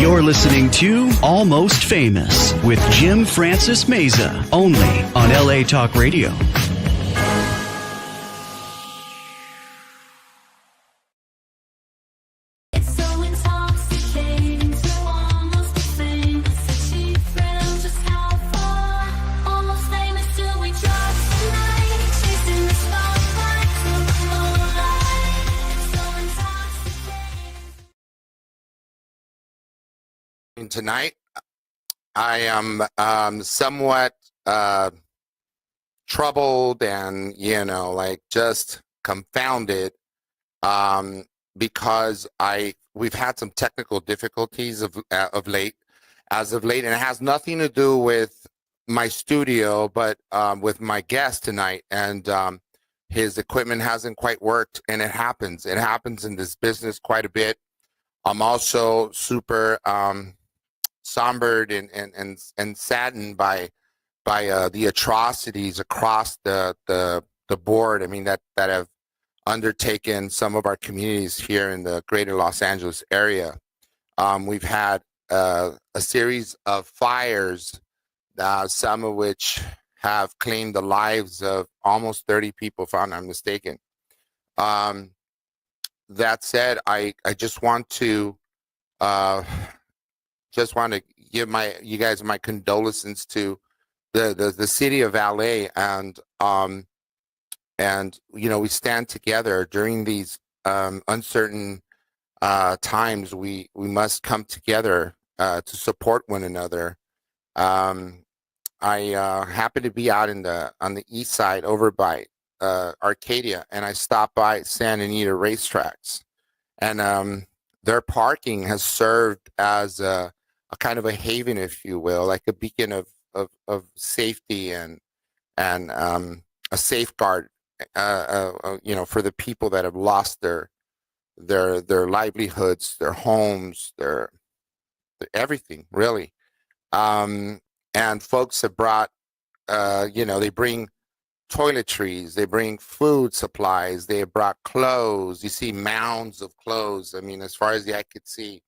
You're listening to Almost Famous with Jim Francis Meza, only on LA Talk Radio. Tonight, I am somewhat troubled and, just confounded because we've had some technical difficulties of late, and it has nothing to do with my studio, but with my guest tonight, and his equipment hasn't quite worked, and it happens. It happens in this business quite a bit. I'm also super sombered and saddened by the atrocities across the board. I mean, that have undertaken some of our communities here in the greater Los Angeles area. We've had a series of fires, some of which have claimed the lives of almost 30 people, if I'm not mistaken. That said, I just want to give you guys my condolences to the city of LA, and we stand together during these uncertain times. We must come together to support one another. I happen to be out on the east side over by Arcadia, and I stopped by Santa Anita racetracks, and their parking has served as a kind of a haven, if you will, like a beacon of safety and a safeguard, for the people that have lost their livelihoods, their homes, their everything, really. And folks have brought, they bring toiletries, they bring food supplies, they have brought clothes. You see mounds of clothes. I mean, as far as the eye could see,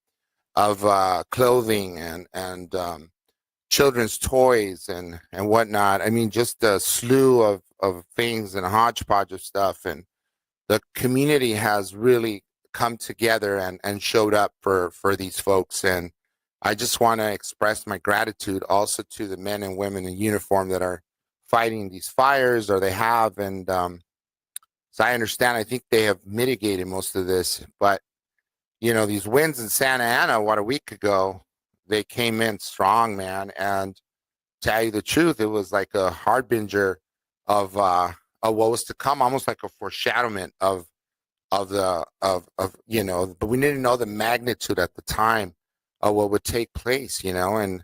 of clothing and children's toys and whatnot. I mean, just a slew of things and a hodgepodge of stuff. And the community has really come together and showed up for these folks. And I just want to express my gratitude also to the men and women in uniform that are fighting these fires, or they have. And so I understand, I think they have mitigated most of this, but these winds in Santa Ana, a week ago, they came in strong, man. And to tell you the truth, it was like a harbinger of what was to come, almost like a foreshadowment but we didn't know the magnitude at the time of what would take place, and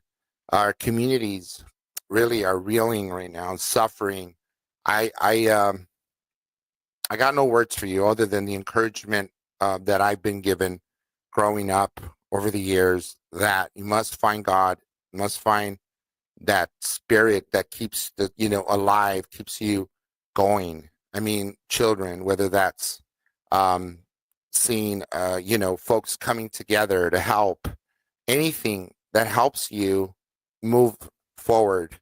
our communities really are reeling right now and suffering. I got no words for you other than the encouragement that I've been given growing up over the years, that you must find God, you must find that spirit that keeps alive, keeps you going. I mean, children, whether that's seeing folks coming together to help, anything that helps you move forward,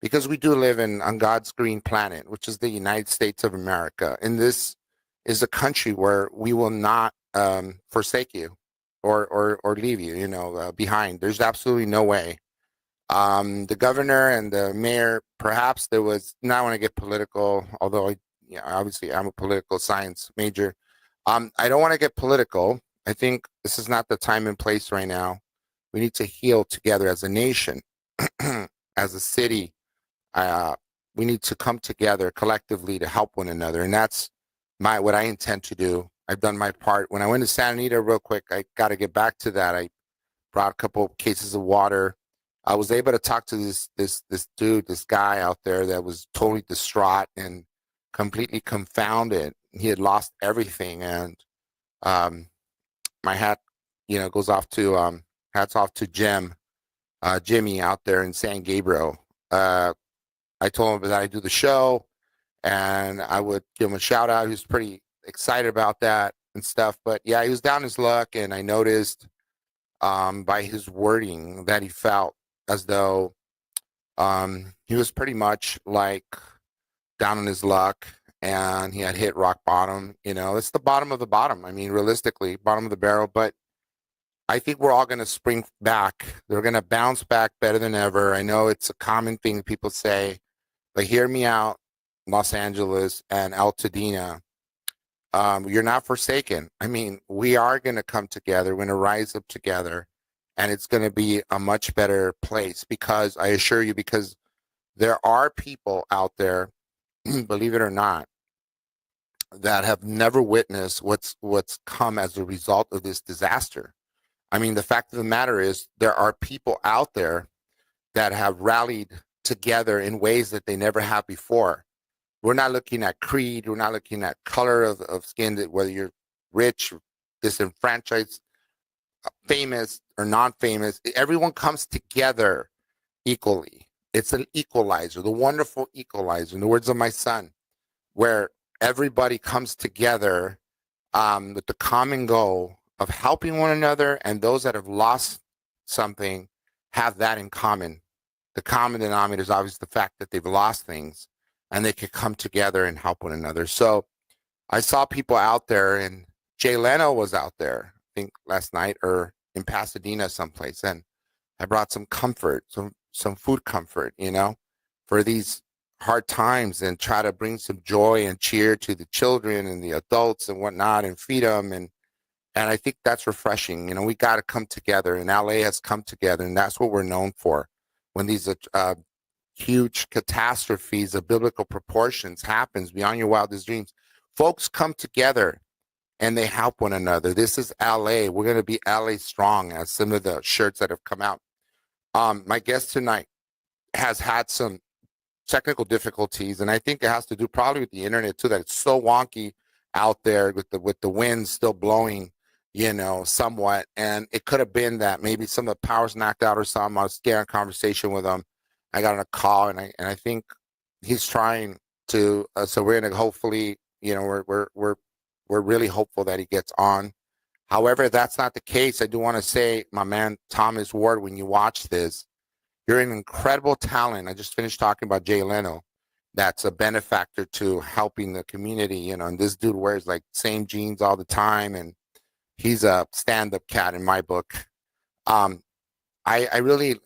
because we do live on God's green planet, which is the United States of America, and this is a country where we will not forsake you or leave you, behind. There's absolutely no way. The governor and the mayor, perhaps there was, now I want to get political, although obviously I'm a political science major. I don't want to get political. I think this is not the time and place right now. We need to heal together as a nation, as a city. We need to come together collectively to help one another, and that's what I intend to do. I've done my part. When I went to Santa Anita, real quick, I got to get back to that. I brought a couple of cases of water. I was able to talk to this dude, this guy out there that was totally distraught and completely confounded. He had lost everything, and my hat, goes off to hats off to Jimmy out there in San Gabriel. I told him that I do the show, and I would give him a shout out. He was pretty excited about that and stuff. But yeah, he was down his luck, and I noticed by his wording that he felt as though he was pretty much like down on his luck and he had hit rock bottom. It's the bottom of the bottom. I mean, realistically, bottom of the barrel. But I think we're all going to spring back. They're going to bounce back better than ever. I know it's a common thing people say, but hear me out, Los Angeles and Altadena. You're not forsaken. I mean, we are going to come together. We're going to rise up together, and it's going to be a much better place because I assure you, because there are people out there, believe it or not, that have never witnessed what's come as a result of this disaster. I mean, the fact of the matter is there are people out there that have rallied together in ways that they never have before. We're not looking at creed. We're not looking at color of skin, that whether you're rich, disenfranchised, famous, or non-famous. Everyone comes together equally. It's an equalizer, the wonderful equalizer, in the words of my son, where everybody comes together with the common goal of helping one another, and those that have lost something have that in common. The common denominator is obviously the fact that they've lost things, and they could come together and help one another. So I saw people out there, and Jay Leno was out there, I think last night or in Pasadena someplace, and I brought some comfort, some food comfort, for these hard times, and try to bring some joy and cheer to the children and the adults and whatnot, and feed them. And I think that's refreshing. We got to come together, and LA has come together, and that's what we're known for. When these huge catastrophes of biblical proportions happens beyond your wildest dreams, folks come together and they help one another. This is LA. We're going to be LA strong, as some of the shirts that have come out. My guest tonight has had some technical difficulties, and I think it has to do probably with the internet too, that it's so wonky out there with the wind still blowing, somewhat. And it could have been that maybe some of the power's knocked out or something. I was getting a conversation with him. I got on a call, and I think he's trying to. So we're gonna hopefully, we're really hopeful that he gets on. However, if that's not the case, I do want to say, my man Thomas Ward, when you watch this, you're an incredible talent. I just finished talking about Jay Leno. That's a benefactor to helping the community, and this dude wears like same jeans all the time, and he's a stand-up cat in my book. I really,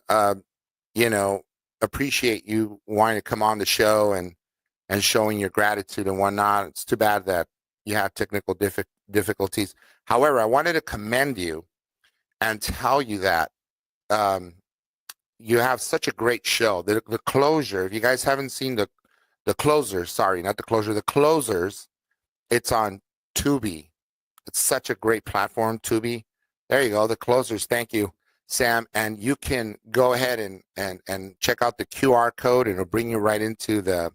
appreciate you wanting to come on the show and showing your gratitude and whatnot. It's too bad that you had technical difficulties. However, I wanted to commend you and tell you that you have such a great show. The Closure, if you guys haven't seen the Closers, sorry, not the Closure, the Closers, it's on Tubi. It's such a great platform, Tubi. There you go, the Closers. Thank you, Sam. And you can go ahead and check out the QR code, and it'll bring you right into the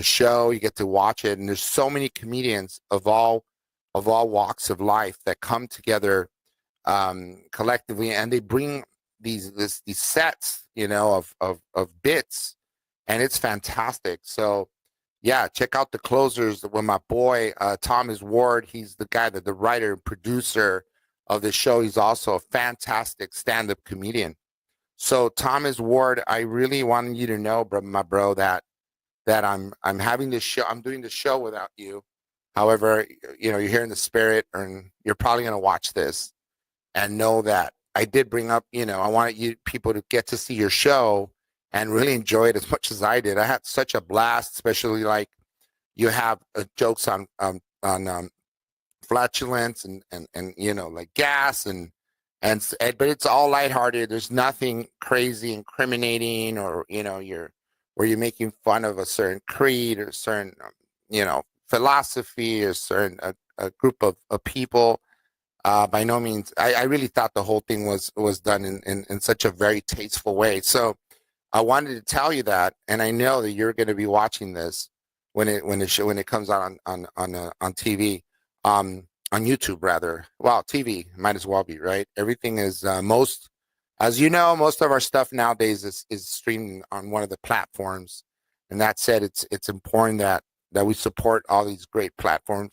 show. You get to watch it, and there's so many comedians of all walks of life that come together collectively, and they bring these sets, of bits, and it's fantastic. So yeah, check out the Closers with my boy Thomas Ward. He's the guy, the writer and producer of the show. He's also a fantastic stand-up comedian. So Thomas Ward, I really wanted you to know, my bro, that I'm having this show. I'm doing the show without you. However, you're here in the spirit, and you're probably going to watch this and know that I did bring up, I wanted you people to get to see your show and really enjoy it as much as I did. I had such a blast, especially like you have jokes on flatulence and like gas and but it's all lighthearted. There's nothing crazy, incriminating, or where you're making fun of a certain creed or certain philosophy or certain a group of people. By no means. I really thought the whole thing was done in such a very tasteful way. So I wanted to tell you that, and I know that you're going to be watching this when it comes out on TV, on YouTube rather. Well, TV might as well be, right? Everything is as you know, most of our stuff nowadays is streamed on one of the platforms. And that said, it's important that we support all these great platforms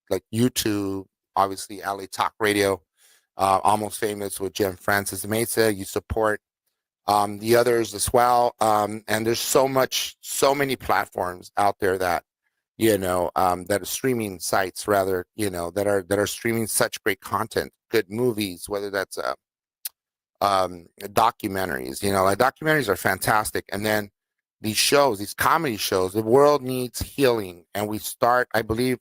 like YouTube, obviously LA Talk Radio, Almost Famous with Jim Francis Meza. You support the others as well. And there's so many platforms out there that, that are streaming sites rather, that are streaming such great content, good movies, whether that's documentaries. Like documentaries are fantastic. And then these shows, these comedy shows, the world needs healing. And I believe,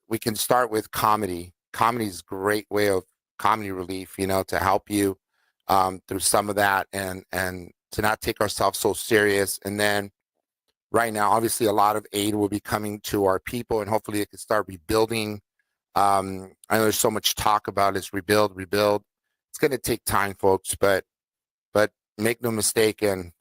we can start with comedy. Comedy is a great way of comedy relief, to help you through some of that, and to not take ourselves so serious. And then right now, obviously, a lot of aid will be coming to our people, and hopefully it can start rebuilding. I know there's so much talk about it's rebuild. It's going to take time, folks, but make no mistake, and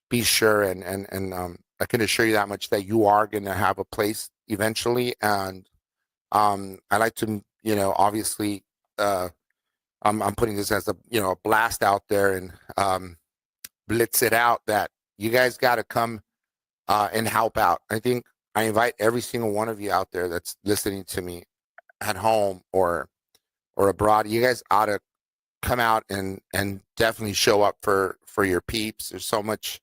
be sure, and I can assure you that much, that you are going to have a place eventually. And I like to, obviously, I'm putting this as a blast out there, and blitz it out, that you guys got to come and help out. I think I invite every single one of you out there that's listening to me at home or abroad. You guys ought to come out and definitely show up for your peeps. There's so much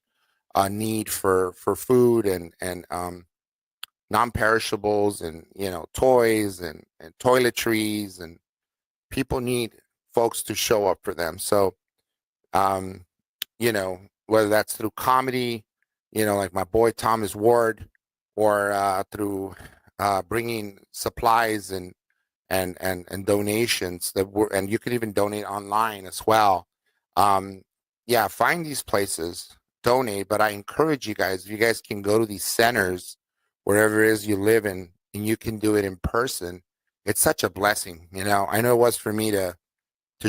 need for food and non-perishables, and toys and toiletries, and people need folks to show up for them. So whether that's through comedy, like my boy Thomas Ward, or through bringing supplies and donations, and you can even donate online as well. Find these places, donate. But I encourage you guys, if you guys can go to these centers, wherever it is you live in, and you can do it in person, it's such a blessing. I know it was for me to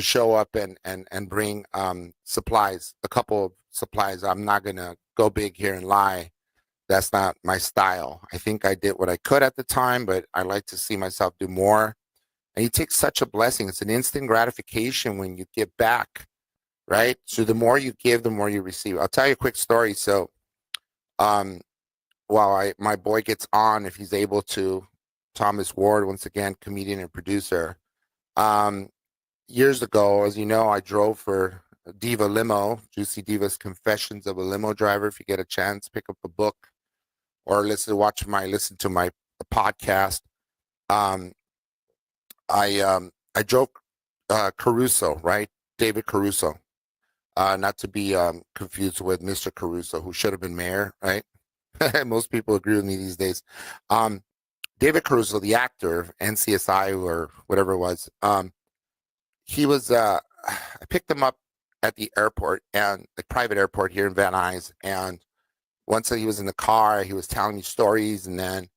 show up and bring supplies, a couple of supplies. I'm not going to go big here and lie. That's not my style. I think I did what I could at the time, but I like to see myself do more. And you take such a blessing. It's an instant gratification when you give back, right? So the more you give, the more you receive. I'll tell you a quick story. So while my boy gets on, if he's able to, Thomas Ward, once again, comedian and producer. Years ago, as you know, I drove for Diva Limo, Juicy Diva's Confessions of a Limo Driver. If you get a chance, pick up a book or listen to my podcast. I drove Caruso, right? David Caruso, not to be confused with Mr. Caruso, who should have been mayor, right? Most people agree with me these days. David Caruso, the actor, NCSI or whatever it was, he was, I picked him up at the airport, and the private airport here in Van Nuys. And once he was in the car, he was telling me stories. And then,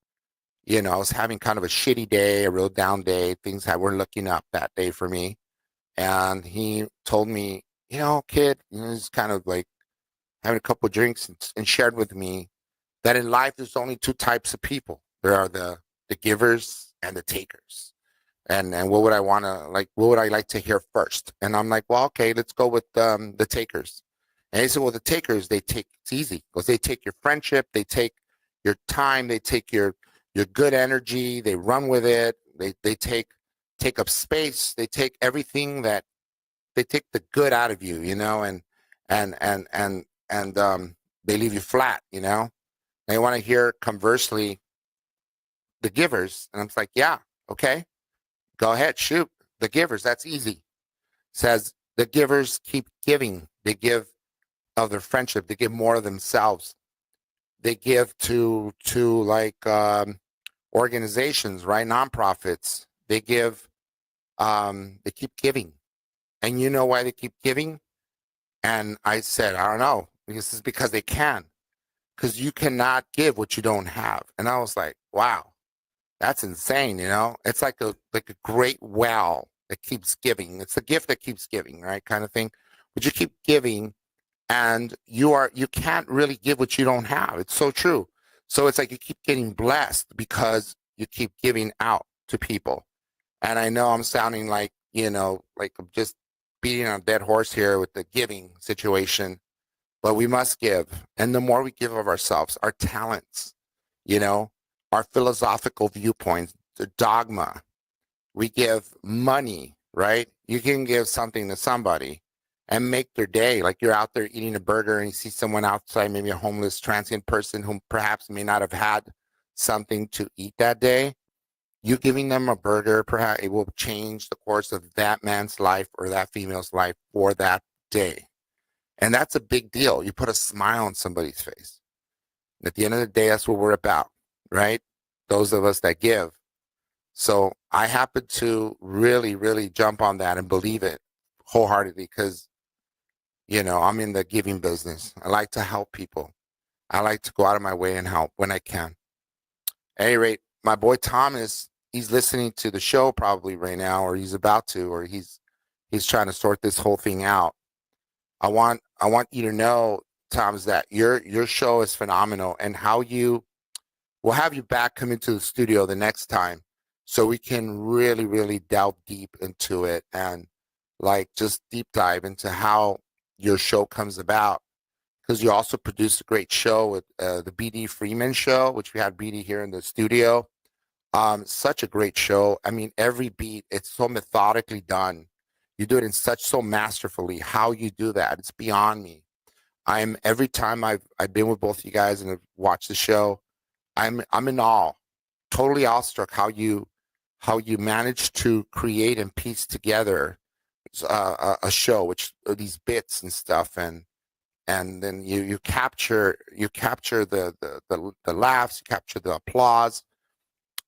I was having kind of a shitty day, a real down day. Things weren't looking up that day for me. And he told me, kid, he's kind of like having a couple of drinks, and shared with me that in life, there's only two types of people. There are the givers and the takers. And what would I like to hear first? And I'm like, well, okay, let's go with the takers. And he said, well, the takers, it's easy, because they take your friendship, they take your time, they take your good energy, they run with it, they take up space, they take everything they take the good out of you, and they leave you flat, They want to hear, conversely, the givers. And I'm like, yeah, okay. Go ahead, shoot. The givers, that's easy. Says the givers keep giving. They give of their friendship. They give more of themselves. They give to like organizations, right? Nonprofits. They give. They keep giving, and you know why they keep giving? And I said, I don't know. This is because they can. Because you cannot give what you don't have. And I was like, wow. That's insane, It's like a great well that keeps giving. It's the gift that keeps giving, right? Kind of thing. But you keep giving, and you can't really give what you don't have. It's so true. So it's like you keep getting blessed because you keep giving out to people. And I know I'm sounding like, like I'm just beating on a dead horse here with the giving situation, but we must give. And the more we give of ourselves, our talents, our philosophical viewpoints, the dogma, we give money, right? You can give something to somebody and make their day. Like you're out there eating a burger and you see someone outside, maybe a homeless transient person who perhaps may not have had something to eat that day. You giving them a burger, perhaps it will change the course of that man's life or that female's life for that day. And that's a big deal. You put a smile on somebody's face. At the end of the day, that's what we're about, right? Those of us that give. So I happen to really, really jump on that and believe it wholeheartedly because, I'm in the giving business. I like to help people. I like to go out of my way and help when I can. At any rate, my boy Thomas, he's listening to the show probably right now, or he's about to, or he's trying to sort this whole thing out. I want you to know, Thomas, that your show is phenomenal, and how we'll have you back come into the studio the next time so we can really, really delve deep into it and like just deep dive into how your show comes about. Because you also produce a great show with the BD Freeman show, which we had BD here in the studio. Such a great show. I mean, every beat, it's so methodically done. You do it in so masterfully. How you do that, it's beyond me. Every time I've been with both you guys and have watched the show, I'm in awe, totally awestruck how you manage to create and piece together a show, which are these bits and stuff, and then you capture the laughs, you capture the applause.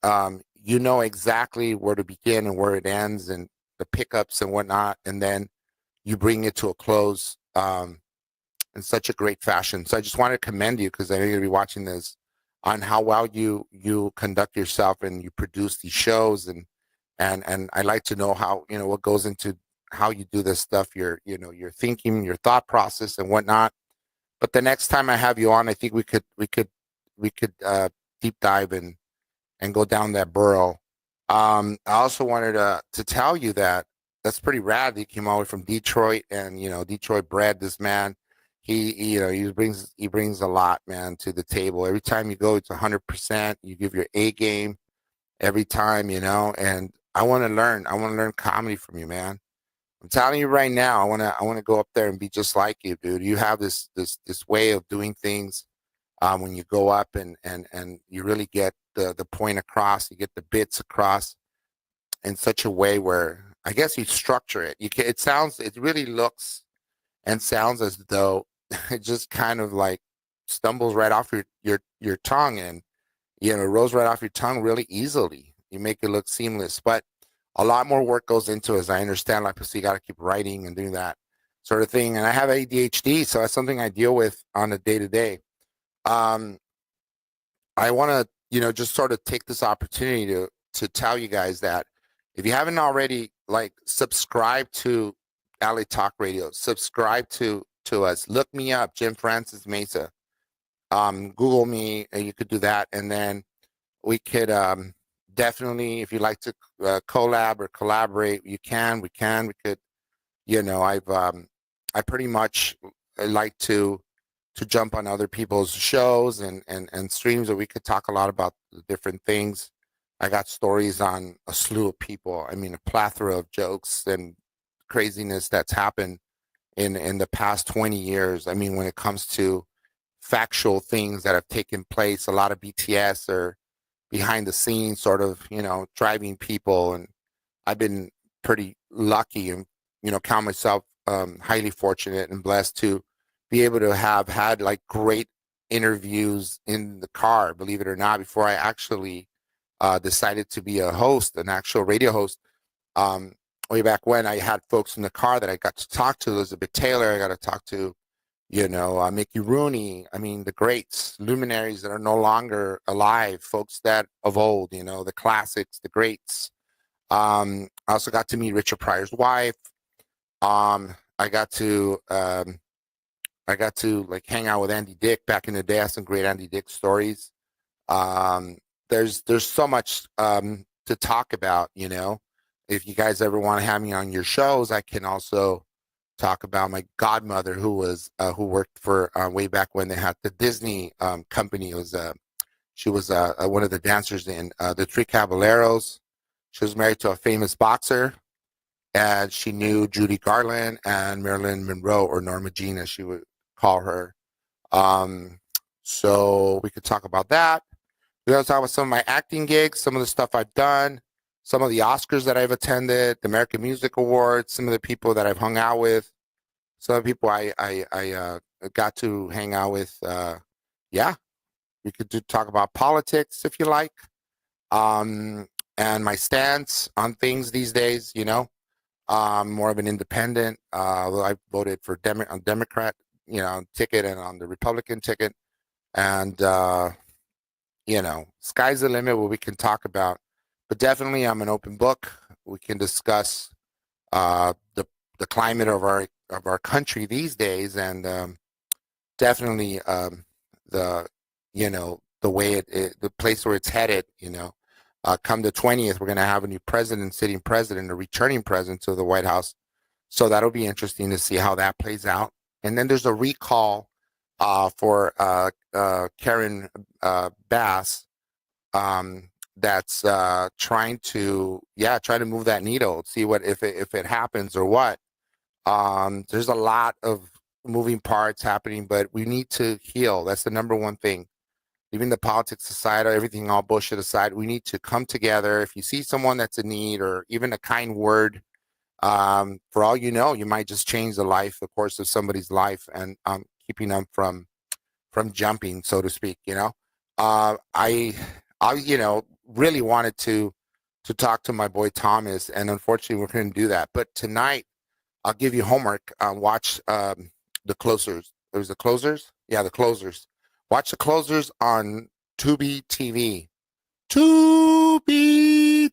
You know exactly where to begin and where it ends, and the pickups and whatnot, and then you bring it to a close in such a great fashion. So I just want to commend you, because I know you're going to be watching this, on how well you conduct yourself and you produce these shows, and I like to know how, what goes into how you do this stuff, your thinking, your thought process and whatnot. But the next time I have you on, I think we could deep dive and go down that burrow. I also wanted to tell you that that's pretty rad. He came all the way from Detroit, and Detroit bred. This man, he brings a lot, man, to the table. Every time you go, it's 100%. You give your A game every time, and I want to learn. I want to learn comedy from you, man. I'm telling you right now, I want to go up there and be just like you, dude. You have this way of doing things when you go up, and you really get the point across. You get the bits across in such a way where I guess you structure it. It really looks and sounds as though it just kind of like stumbles right off your tongue, and rolls right off your tongue really easily. You make it look seamless, but a lot more work goes into it, as I understand. Like, so you got to keep writing and doing that sort of thing. And I have ADHD, so that's something I deal with on a day-to-day. I want to, just sort of take this opportunity to tell you guys that if you haven't already, like, subscribe to LA Talk Radio, subscribe to us, look me up, Jim Francis Meza. Google me, and you could do that, and then we could definitely, if you'd like to collab or collaborate, we could, I pretty much like to jump on other people's shows and streams, where we could talk a lot about the different things. I got stories on a slew of people. I mean, a plethora of jokes and craziness that's happened in the past 20 years. I mean, when it comes to factual things that have taken place, a lot of BTS or behind the scenes sort of, driving people. And I've been pretty lucky and, count myself highly fortunate and blessed to be able to have had like great interviews in the car, believe it or not, before I actually decided to be a host, an actual radio host. Way back when, I had folks in the car that I got to talk to. Elizabeth Taylor, I got to talk to, Mickey Rooney. I mean, the greats, luminaries that are no longer alive, folks that of old, the classics, the greats. I also got to meet Richard Pryor's wife. I got to like hang out with Andy Dick back in the day. I have some great Andy Dick stories. There's so much to talk about, If you guys ever want to have me on your shows, I can also talk about my godmother, who worked for way back when they had the Disney company. She was one of the dancers in the Three Caballeros. She was married to a famous boxer, and she knew Judy Garland and Marilyn Monroe, or Norma Jean, as she would call her. So we could talk about that. We also talk about some of my acting gigs, some of the stuff I've done, some of the Oscars that I've attended, the American Music Awards, some of the people that I've hung out with, some of the people I got to hang out with. Yeah, we could talk about politics if you like, and my stance on things these days. More of an independent. I voted for on Democrat, ticket, and on the Republican ticket, and sky's the limit. What we can talk about, but definitely I'm an open book. We can discuss the climate of our country these days, and definitely the way the place where it's headed. Come the 20th, we're going to have a new sitting president, a returning president to the White House. So that'll be interesting to see how that plays out. And then there's a recall for Karen Bass that's trying to move that needle, see what if it happens or what. There's a lot of moving parts happening, but we need to heal. That's the number one thing. Leaving the politics aside, or everything, all bullshit aside, we need to come together. If you see someone that's in need, or even a kind word, for all you know, you might just change the course of somebody's life, and keeping them from jumping, so to speak. I really wanted to talk to my boy Thomas, and unfortunately, we couldn't do that. But tonight, I'll give you homework. Watch the Closers. There's the Closers. Yeah, the Closers. Watch the Closers on Tubi TV. Tubi.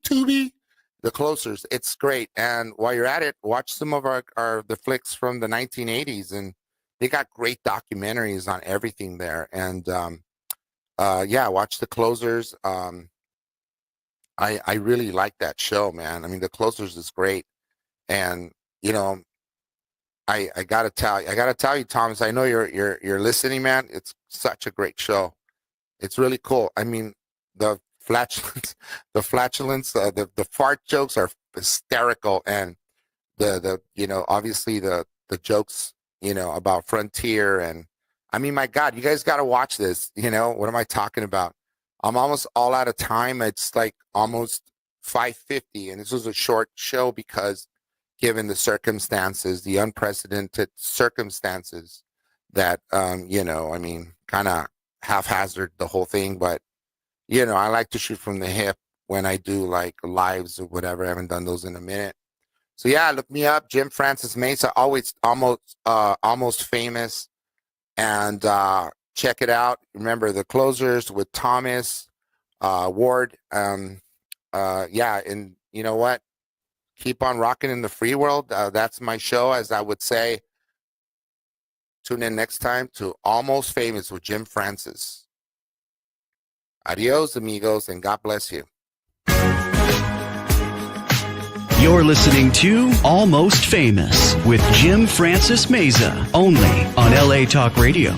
The Closers. It's great. And while you're at it, watch some of the flicks from the 1980s, and they got great documentaries on everything there. And watch the Closers. I really like that show, man. I mean, the Closers is great, and I gotta tell you, Thomas. I know you're listening, man. It's such a great show. It's really cool. I mean, the flatulence, the fart jokes are hysterical, and the obviously the jokes about Frontier, and I mean, my God, you guys got to watch this. What am I talking about? I'm almost all out of time. It's like almost 5:50, and this was a short show because, given the circumstances, the unprecedented circumstances that, kind of haphazard the whole thing. But, I like to shoot from the hip when I do like lives or whatever. I haven't done those in a minute. So yeah, look me up, Jim Francis Meza, always almost famous. And check it out. Remember the Closers with Thomas Ward. And you know what? Keep on rocking in the free world. That's my show, as I would say. Tune in next time to Almost Famous with Jim Francis. Adios, amigos, and God bless you. You're listening to Almost Famous with Jim Francis Meza, only on LA Talk Radio.